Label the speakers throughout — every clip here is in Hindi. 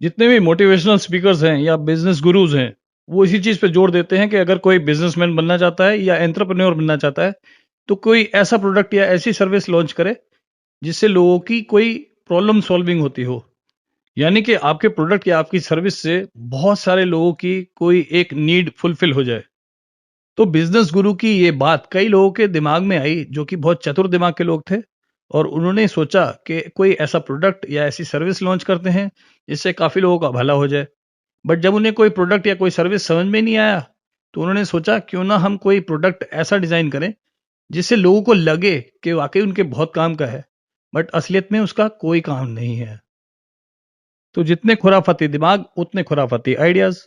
Speaker 1: जितने भी मोटिवेशनल स्पीकर्स हैं या बिजनेस गुरुज हैं, वो इसी चीज़ पे जोर देते हैं कि अगर कोई बिजनेसमैन बनना चाहता है या एंटरप्रेन्योर बनना चाहता है, तो कोई ऐसा प्रोडक्ट या ऐसी सर्विस लॉन्च करे जिससे लोगों की कोई प्रॉब्लम सॉल्विंग होती हो। यानी कि आपके प्रोडक्ट या आपकी सर्विस से बहुत सारे लोगों की कोई एक नीड फुलफिल हो जाए। तो बिजनेस गुरु की ये बात कई लोगों के दिमाग में आई जो कि बहुत चतुर दिमाग के लोग थे, और उन्होंने सोचा कि कोई ऐसा प्रोडक्ट या ऐसी सर्विस लॉन्च करते हैं जिससे काफ़ी लोगों का भला हो जाए। बट जब उन्हें कोई प्रोडक्ट या कोई सर्विस समझ में नहीं आया, तो उन्होंने सोचा क्यों ना हम कोई प्रोडक्ट ऐसा डिज़ाइन करें जिससे लोगों को लगे कि वाकई उनके बहुत काम का है, बट असलियत में उसका कोई काम नहीं है। तो जितने खुराफाती दिमाग उतने खुराफाती आइडियाज़।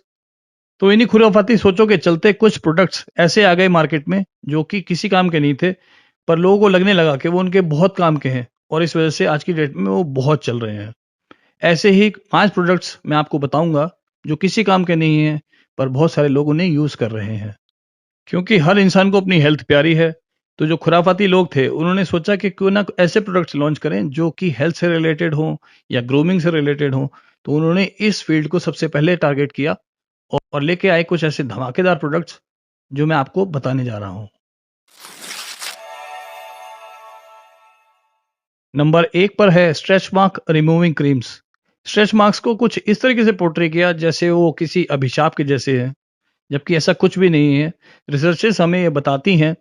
Speaker 1: तो इन्हीं खुराफाती सोचों के चलते कुछ प्रोडक्ट्स ऐसे आ गए मार्केट में जो कि किसी काम के नहीं थे, पर लोगों को लगने लगा कि वो उनके बहुत काम के हैं, और इस वजह से आज की डेट में वो बहुत चल रहे हैं। ऐसे ही 5 प्रोडक्ट्स मैं आपको बताऊंगा जो किसी काम के नहीं हैं, पर बहुत सारे लोग उन्हें यूज़ कर रहे हैं। क्योंकि हर इंसान को अपनी हेल्थ प्यारी है, तो जो खुराफाती लोग थे उन्होंने सोचा कि क्यों ना ऐसे प्रोडक्ट्स लॉन्च करें जो कि हेल्थ से रिलेटेड हों या ग्रूमिंग से रिलेटेड हों। तो उन्होंने इस फील्ड को सबसे पहले टारगेट किया और लेके आए कुछ ऐसे धमाकेदार प्रोडक्ट्स जो मैं आपको बताने जा रहा हूँ। नंबर 1 पर है stretch mark removing creams. Stretch marks को कुछ इस तरीके से पोर्ट्रे किया जैसे वो किसी अभिशाप के जैसे हैं, जबकि ऐसा कुछ भी नहीं है। रिसर्चेस हमें ये बताती हैं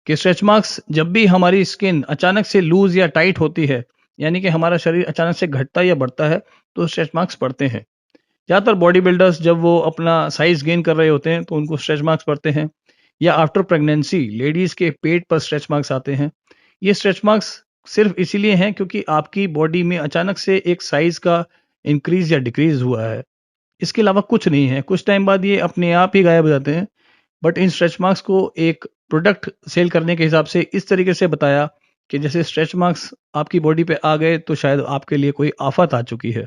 Speaker 1: कि स्ट्रेच मार्क्स जब भी हमारी स्किन अचानक से लूज या टाइट होती है, यानी कि हमारा शरीर अचानक से घटता या बढ़ता है, तो स्ट्रेच मार्क्स पड़ते हैं। ज़्यादातर बॉडी बिल्डर्स जब वो अपना साइज गेन कर रहे होते हैं तो उनको स्ट्रेच मार्क्स पड़ते हैं, या आफ्टर प्रेगनेंसी लेडीज के पेट पर स्ट्रेच मार्क्स आते हैं। ये स्ट्रेच मार्क्स सिर्फ इसीलिए हैं क्योंकि आपकी बॉडी में अचानक से एक साइज का इंक्रीज या डिक्रीज हुआ है। इसके अलावा कुछ नहीं है, कुछ टाइम बाद ये अपने आप ही गायब हो जाते हैं। बट इन स्ट्रेच मार्क्स को एक प्रोडक्ट सेल करने के हिसाब से इस तरीके से बताया कि जैसे स्ट्रेच मार्क्स आपकी बॉडी पे आ गए तो शायद आपके लिए कोई आफत आ चुकी है।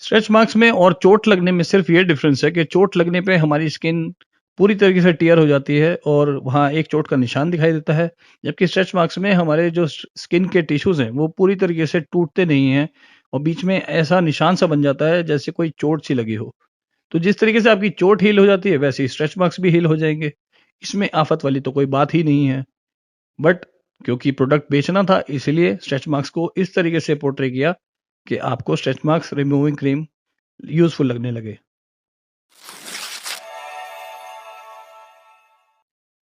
Speaker 1: स्ट्रेच मार्क्स में और चोट लगने में सिर्फ ये डिफरेंस है कि चोट लगने पे हमारी स्किन पूरी तरीके से टियर हो जाती है और वहाँ एक चोट का निशान दिखाई देता है, जबकि स्ट्रेच मार्क्स में हमारे जो स्किन के टिश्यूज हैं वो पूरी तरीके से टूटते नहीं हैं, और बीच में ऐसा निशान सा बन जाता है जैसे कोई चोट सी लगी हो। तो जिस तरीके से आपकी चोट हील हो जाती है वैसे ही स्ट्रेच मार्क्स भी हील हो जाएंगे। इसमें आफत वाली तो कोई बात ही नहीं है। बट क्योंकि प्रोडक्ट बेचना था, इसलिए स्ट्रेच मार्क्स को इस तरीके से पोर्ट्रे किया कि आपको stretch marks removing cream useful लगने लगे।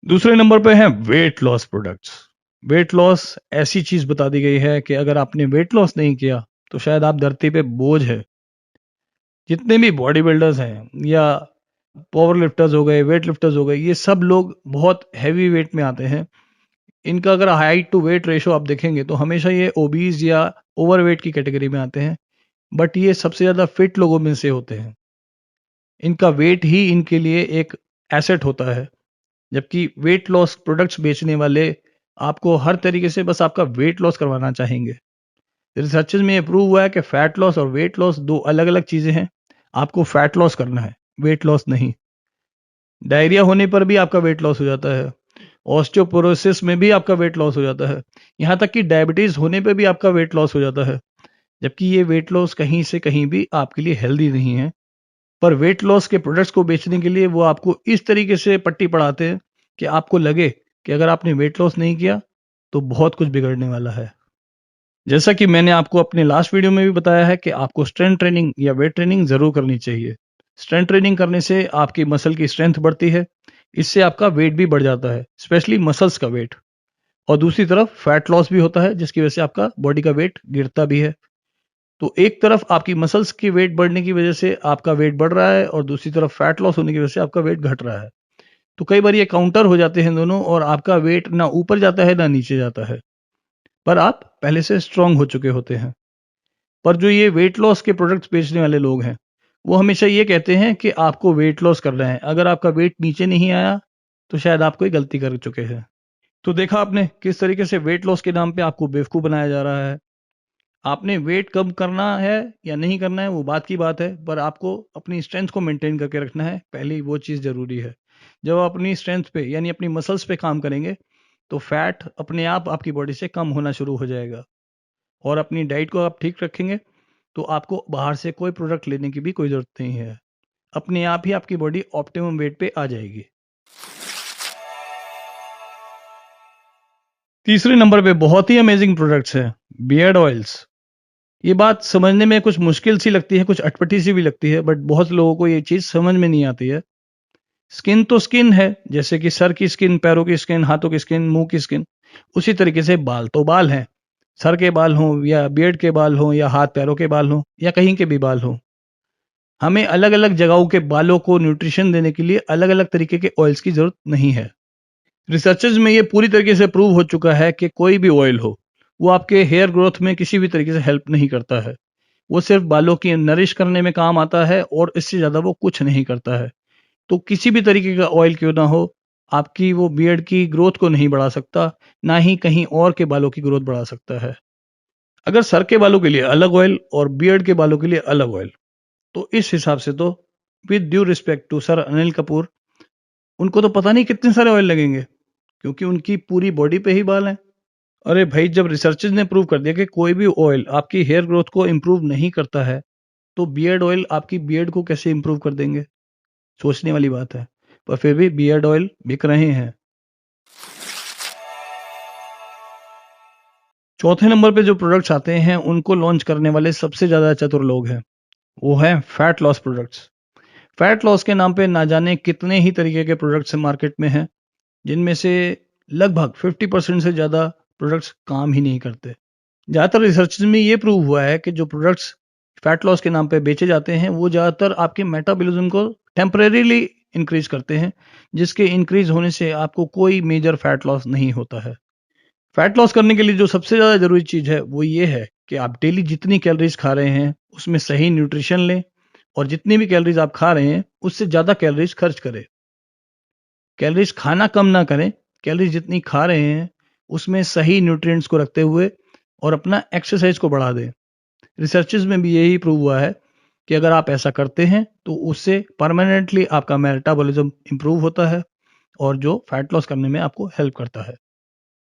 Speaker 1: दूसरे नंबर पे हैं weight loss products. Weight loss ऐसी चीज बता दी गई है कि अगर आपने वेट लॉस नहीं किया तो शायद आप धरती पे बोझ है। जितने भी बॉडी बिल्डर्स हैं या पावर लिफ्टर्स हो गए, वेट लिफ्टर्स हो गए, ये सब लोग बहुत हैवी वेट में आते हैं। इनका अगर हाइट टू वेट रेशो आप देखेंगे तो हमेशा ये ओबीज या ओवरवेट की कैटेगरी में आते हैं। बट ये सबसे ज्यादा फिट लोगों में से होते हैं। इनका वेट ही इनके लिए एक एसेट होता है। जबकि वेट लॉस प्रोडक्ट्स बेचने वाले आपको हर तरीके से बस आपका वेट लॉस करवाना चाहेंगे। रिसर्चेज में ये प्रूव हुआ है कि फैट लॉस और वेट लॉस दो अलग अलग चीजें हैं। आपको फैट लॉस करना है, वेट लॉस नहीं। डायरिया होने पर भी आपका वेट लॉस हो जाता है। ऑस्टियोपोरोसिस में भी आपका वेट लॉस हो जाता है। यहाँ तक कि डायबिटीज होने पे भी आपका वेट लॉस हो जाता है। जबकि ये वेट लॉस कहीं से कहीं भी आपके लिए हेल्दी नहीं है। पर वेट लॉस के प्रोडक्ट्स को बेचने के लिए वो आपको इस तरीके से पट्टी पढ़ाते हैं कि आपको लगे कि अगर आपने वेट लॉस नहीं किया तो बहुत कुछ बिगड़ने वाला है। जैसा कि मैंने आपको अपने लास्ट वीडियो में भी बताया है कि आपको स्ट्रेंथ ट्रेनिंग या वेट ट्रेनिंग जरूर करनी चाहिए। स्ट्रेंथ ट्रेनिंग करने से आपकी मसल की स्ट्रेंथ बढ़ती है। इससे आपका वेट भी बढ़ जाता है, स्पेशली मसल्स का वेट। और दूसरी तरफ फैट लॉस भी होता है जिसकी वजह से आपका बॉडी का वेट गिरता भी है। तो एक तरफ आपकी मसल्स की वेट बढ़ने की वजह से आपका वेट बढ़ रहा है और दूसरी तरफ फैट लॉस होने की वजह से आपका वेट घट रहा है। तो कई बार ये काउंटर हो जाते हैं दोनों, और आपका वेट ना ऊपर जाता है ना नीचे जाता है, पर आप पहले से स्ट्रांग हो चुके होते हैं। पर जो ये वेट लॉस के प्रोडक्ट्स बेचने वाले लोग हैं, वो हमेशा ये कहते हैं कि आपको वेट लॉस करना है, अगर आपका वेट नीचे नहीं आया तो शायद आप कोई गलती कर चुके हैं। तो देखा आपने किस तरीके से वेट लॉस के नाम पे आपको बेवकूफ़ बनाया जा रहा है। आपने वेट कम करना है या नहीं करना है वो बात की बात है, पर आपको अपनी स्ट्रेंथ को मेंटेन करके रखना है, पहले वो चीज़ ज़रूरी है। जब आप अपनी स्ट्रेंथ पे यानी अपनी मसल्स पे काम करेंगे तो फैट अपने आप आपकी बॉडी से कम होना शुरू हो जाएगा। और अपनी डाइट को आप ठीक रखेंगे तो आपको बाहर से कोई प्रोडक्ट लेने की भी कोई ज़रूरत नहीं है। अपने आप ही आपकी बॉडी ऑप्टिमम वेट पे आ जाएगी। तीसरे नंबर पे बहुत ही अमेजिंग प्रोडक्ट्स हैं, बियर्ड ऑयल्स। ये बात समझने में कुछ मुश्किल सी लगती है, कुछ अटपटी सी भी लगती है, बट बहुत लोगों को ये चीज़ समझ में नहीं आती है। स्किन तो स्किन है, जैसे कि सर की स्किन, पैरों की स्किन, हाथों की स्किन, मुंह की स्किन। उसी तरीके से बाल तो बाल हैं। सर के बाल हों या बियर्ड के बाल हों या हाथ पैरों के बाल हों या कहीं के भी बाल हों, हमें अलग अलग जगहों के बालों को न्यूट्रिशन देने के लिए अलग अलग तरीके के ऑयल्स की जरूरत नहीं है। रिसर्चेज में ये पूरी तरीके से प्रूव हो चुका है कि कोई भी ऑयल हो, वो आपके हेयर ग्रोथ में किसी भी तरीके से हेल्प नहीं करता है। वो सिर्फ बालों की नरिश करने में काम आता है और इससे ज़्यादा वो कुछ नहीं करता है। तो किसी भी तरीके का ऑयल क्यों ना हो, आपकी वो बियर्ड की ग्रोथ को नहीं बढ़ा सकता, ना ही कहीं और के बालों की ग्रोथ बढ़ा सकता है। अगर सर के बालों के लिए अलग ऑयल और बियर्ड के बालों के लिए अलग ऑयल, तो इस हिसाब से तो with due respect to sir Anil Kapoor, उनको तो पता नहीं कितने सारे ऑयल लगेंगे, क्योंकि उनकी पूरी बॉडी पे ही बाल हैं। अरे भाई, जब रिसर्चर्स ने प्रूव कर दिया कि कोई भी ऑयल आपकी हेयर ग्रोथ को इम्प्रूव नहीं करता है, तो बियर्ड ऑयल आपकी बियर्ड को कैसे इम्प्रूव कर देंगे? सोचने वाली बात है। पर फिर भी बियर्ड ऑयल बिक रहे हैं। चौथे नंबर पे जो प्रोडक्ट्स आते हैं, उनको लॉन्च करने वाले सबसे ज़्यादा चतुर लोग हैं। वो है fat loss products. Fat loss के नाम पे ना जाने कितने ही तरीके के प्रोडक्ट्स मार्केट में हैं, जिनमें से लगभग 50% से ज़्यादा प्रोडक्ट्स काम ही नहीं करते। ज़्यादातर रिसर्च में ये प्रूव हुआ है कि जो प्रोडक्ट्स फैट लॉस के नाम पे बेचे जाते हैं, वो ज़्यादातर आपके मेटाबॉलिज्म को टेम्परेरीली इंक्रीज करते हैं, जिसके इंक्रीज होने से आपको कोई मेजर फैट लॉस नहीं होता है। फैट लॉस करने के लिए जो सबसे ज़्यादा ज़रूरी चीज़ है, वो ये है कि आप डेली जितनी कैलोरीज खा रहे हैं, उसमें सही न्यूट्रिशन लें और जितनी भी कैलोरीज आप खा रहे हैं, उससे ज़्यादा कैलोरीज खर्च करें। कैलोरीज खाना कम ना करें, कैलोरीज जितनी खा रहे हैं, उसमें सही न्यूट्रिएंट्स को रखते हुए और अपना एक्सरसाइज को बढ़ा दें। रिसर्चेज में भी यही प्रूव हुआ है कि अगर आप ऐसा करते हैं, तो उससे परमानेंटली आपका मेटाबॉलिज्म इंप्रूव होता है और जो फैट लॉस करने में आपको हेल्प करता है।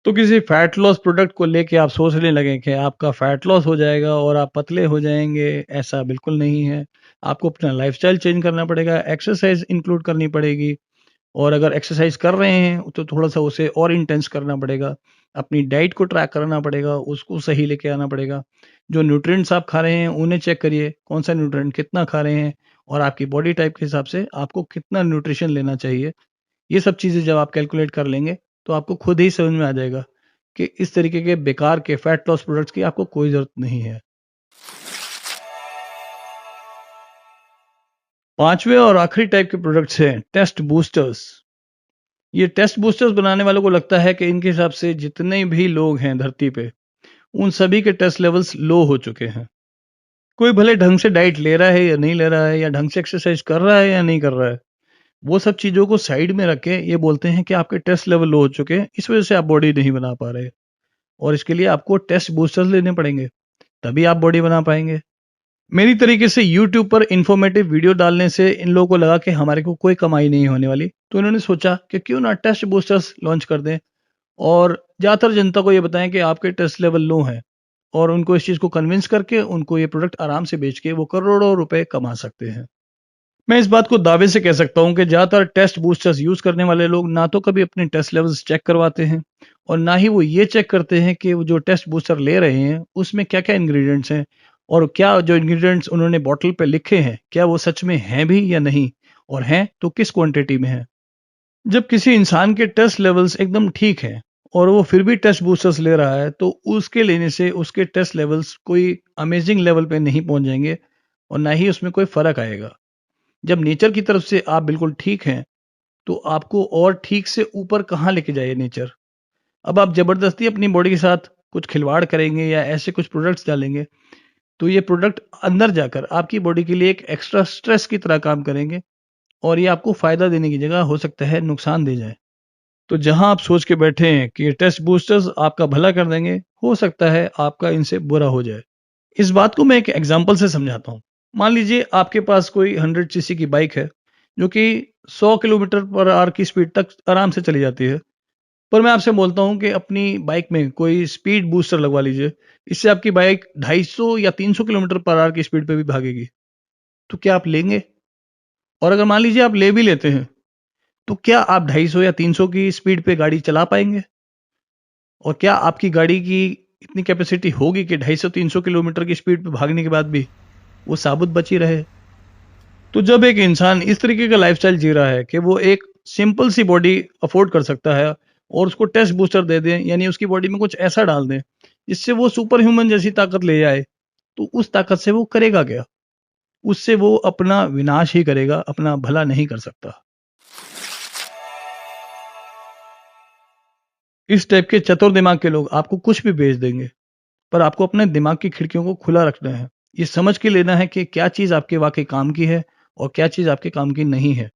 Speaker 1: तो किसी फैट लॉस प्रोडक्ट को लेके आप सोचने लगे कि आपका फैट लॉस हो जाएगा और आप पतले हो जाएंगे, ऐसा बिल्कुल नहीं है। आपको अपना लाइफस्टाइल चेंज करना पड़ेगा, एक्सरसाइज इंक्लूड करनी पड़ेगी, और अगर एक्सरसाइज कर रहे हैं तो थोड़ा सा उसे और इंटेंस करना पड़ेगा। अपनी डाइट को ट्रैक करना पड़ेगा, उसको सही लेके आना पड़ेगा। जो न्यूट्रिएंट्स आप खा रहे हैं उन्हें चेक करिए, कौन सा न्यूट्रिएंट कितना खा रहे हैं और आपकी बॉडी टाइप के हिसाब से आपको कितना न्यूट्रिशन लेना चाहिए। ये सब चीज़ें जब आप कैलकुलेट कर लेंगे, तो आपको खुद ही समझ में आ जाएगा कि इस तरीके के बेकार के फैट लॉस प्रोडक्ट्स की आपको कोई ज़रूरत नहीं है। पांचवें और आखिरी टाइप के प्रोडक्ट्स हैं टेस्ट बूस्टर्स। ये टेस्ट बूस्टर्स बनाने वालों को लगता है कि इनके हिसाब से जितने भी लोग हैं धरती पे, उन सभी के टेस्ट लेवल्स लो हो चुके हैं। कोई भले ढंग से डाइट ले रहा है या नहीं ले रहा है, या ढंग से एक्सरसाइज कर रहा है या नहीं कर रहा है, वो सब चीज़ों को साइड में रख के ये बोलते हैं कि आपके टेस्ट लेवल लो हो चुके हैं, इस वजह से आप बॉडी नहीं बना पा रहे, और इसके लिए आपको टेस्ट बूस्टर्स लेने पड़ेंगे, तभी आप बॉडी बना पाएंगे। मेरी तरीके से यूट्यूब पर इंफॉर्मेटिव वीडियो डालने से इन लोगों को लगा कि हमारे को कोई कमाई नहीं होने वाली, तो इन्होंने सोचा कि क्यों ना टेस्ट बूस्टर्स लॉन्च कर दें और ज़्यादातर जनता को ये बताएं कि आपके टेस्ट लेवल लो हैं, और उनको इस चीज़ को कन्विंस करके उनको ये प्रोडक्ट आराम से बेच के वो करोड़ों रुपए कमा सकते हैं। मैं इस बात को दावे से कह सकता हूँ कि ज़्यादातर टेस्ट बूस्टर्स यूज़ करने वाले लोग ना तो कभी अपने टेस्ट लेवल्स चेक करवाते हैं, और ना ही वो ये चेक करते हैं कि वो जो टेस्ट बूस्टर ले रहे हैं उसमें क्या क्या इंग्रेडिएंट्स हैं, और क्या जो इंग्रेडिएंट्स उन्होंने बॉटल पे लिखे हैं क्या वो सच में हैं भी या नहीं, और हैं तो किस क्वांटिटी में हैं। जब किसी इंसान के टेस्ट लेवल्स एकदम ठीक हैं और वो फिर भी टेस्ट बूस्टर्स ले रहा है, तो उसके लेने से उसके टेस्ट लेवल्स कोई अमेजिंग लेवल पे नहीं पहुंच जाएंगे और ना ही उसमें कोई फर्क आएगा। जब नेचर की तरफ से आप बिल्कुल ठीक हैं, तो आपको और ठीक से ऊपर कहाँ लेके जाए नेचर। अब आप जबरदस्ती अपनी बॉडी के साथ कुछ खिलवाड़ करेंगे या ऐसे कुछ प्रोडक्ट्स डालेंगे, तो ये प्रोडक्ट अंदर जाकर आपकी बॉडी के लिए एक एक्स्ट्रा स्ट्रेस की तरह काम करेंगे, और ये आपको फायदा देने की जगह हो सकता है नुकसान दे जाए। तो जहां आप सोच के बैठे हैं कि ये टेस्ट बूस्टर्स आपका भला कर देंगे, हो सकता है आपका इनसे बुरा हो जाए। इस बात को मैं एक एग्जांपल से समझाता हूँ। मान लीजिए आपके पास कोई 100 सीसी की बाइक है, जो कि 100 किलोमीटर पर आवर की स्पीड तक आराम से चली जाती है। पर मैं आपसे बोलता हूँ कि अपनी बाइक में कोई स्पीड बूस्टर लगवा लीजिए, इससे आपकी बाइक 250 या 300 किलोमीटर पर आवर की स्पीड पे भी भागेगी। तो क्या आप लेंगे? और अगर मान लीजिए आप ले भी लेते हैं, तो क्या आप 250 या 300 की स्पीड पे गाड़ी चला पाएंगे? और क्या आपकी गाड़ी की इतनी कैपेसिटी होगी कि 250-300 किलोमीटर की स्पीड पे भागने के बाद भी वो साबुत बची रहे? तो जब एक इंसान इस तरीके का लाइफस्टाइल जी रहा है कि वो एक सिंपल सी बॉडी अफोर्ड कर सकता है और उसको टेस्ट बूस्टर दे दें, यानी उसकी बॉडी में कुछ ऐसा डाल दें जिससे वो सुपर ह्यूमन जैसी ताकत ले आए, तो उस ताकत से वो करेगा क्या? उससे वो अपना विनाश ही करेगा, अपना भला नहीं कर सकता। इस टाइप के चतुर दिमाग के लोग आपको कुछ भी बेच देंगे, पर आपको अपने दिमाग की खिड़कियों को खुला रखना है। ये समझ के लेना है कि क्या चीज़ आपके वाकई काम की है और क्या चीज़ आपके काम की नहीं है।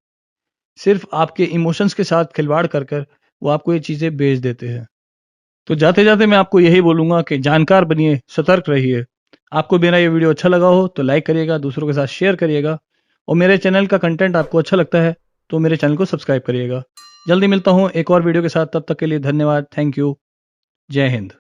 Speaker 1: सिर्फ आपके इमोशंस के साथ खिलवाड़ कर कर वो आपको ये चीज़ें बेच देते हैं। तो जाते-जाते मैं आपको यही बोलूँगा कि जानकार बनिए, सतर्क रहिए। आपको मेरा ये वीडियो अच्छा लगा हो तो लाइक करिएगा, दूसरों के साथ शेयर करिएगा और मेरे चैनल का कंटेंट आपको अच्छा लगता है तो मेरे चैनल को सब्सक्राइब करिएगा। जल्दी मिलता हूँ एक और वीडियो के साथ, तब तक के लिए धन्यवाद। Thank you. जय हिंद।